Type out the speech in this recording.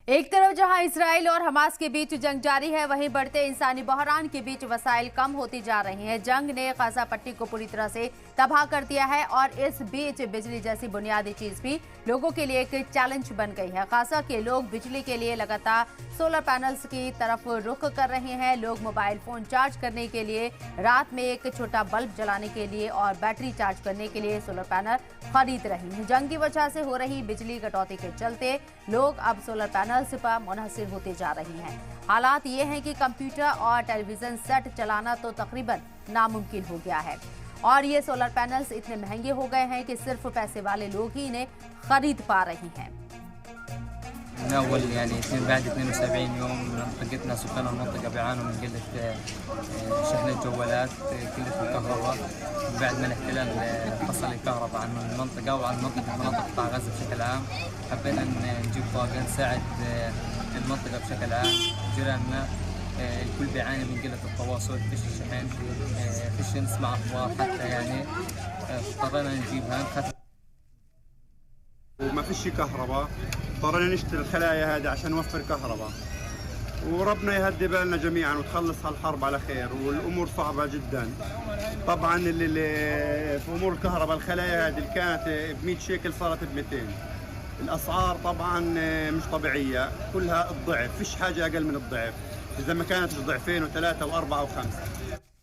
एक तरफ जहां इसराइल और हमास के बीच जंग जारी है, वहीं बढ़ते इंसानी बहरान के बीच वसाइल कम होती जा रही हैं। जंग ने गाजा पट्टी को पूरी तरह से तबाह कर दिया है और इस बीच बिजली जैसी बुनियादी चीज भी लोगों के लिए एक चैलेंज बन गई है। गाजा के लोग बिजली के लिए लगातार सोलर पैनल्स की तरफ रुख कर रहे हैं। लोग मोबाइल फोन चार्ज करने के लिए, रात में एक छोटा बल्ब जलाने के लिए और बैटरी चार्ज करने के लिए सोलर पैनल खरीद रहे हैं। जंग की वजह से हो रही बिजली कटौती के चलते लोग अब सोलर पैनल्स पर मुनहसिर होते जा रहे हैं। हालात ये हैं कि कंप्यूटर और टेलीविजन सेट चलाना तो तकरीबन नामुमकिन हो गया है और ये सोलर पैनल्स इतने महंगे हो गए हैं कि सिर्फ पैसे वाले लोग ही इन्हें खरीद पा रहे हैं। من أول بعد 72 يوم منطقتنا سكان المنطقة بيعانوا من قلة شحن الجوالات، قلة الكهرباء. بعد ما الاحتلال فصل الكهرباء عن المنطقة وعن مناطق قطاع غزة بشكل عام، حبينا نجيب طاقة نساعد المنطقة بشكل عام. جيراننا الكل بيعاني من قلة التواصل، فيش شحن، فيش نسمع أخبار حتى اضطرينا نجيبها. وما فيش كهرباء، اضطرينا نشتري الخلايا هذه عشان نوفر كهرباء. وربنا يهدي بالنا جميعا وتخلص هالحرب على خير، والامور صعبه جدا. طبعا اللي في امور الكهرباء الخلايا هذه اللي كانت ب 100 شيكل صارت ب 200. الاسعار طبعا مش طبيعيه، كلها الضعف، فيش حاجه اقل من الضعف، اذا ما كانت ضعفين وثلاثه واربعه وخمسه.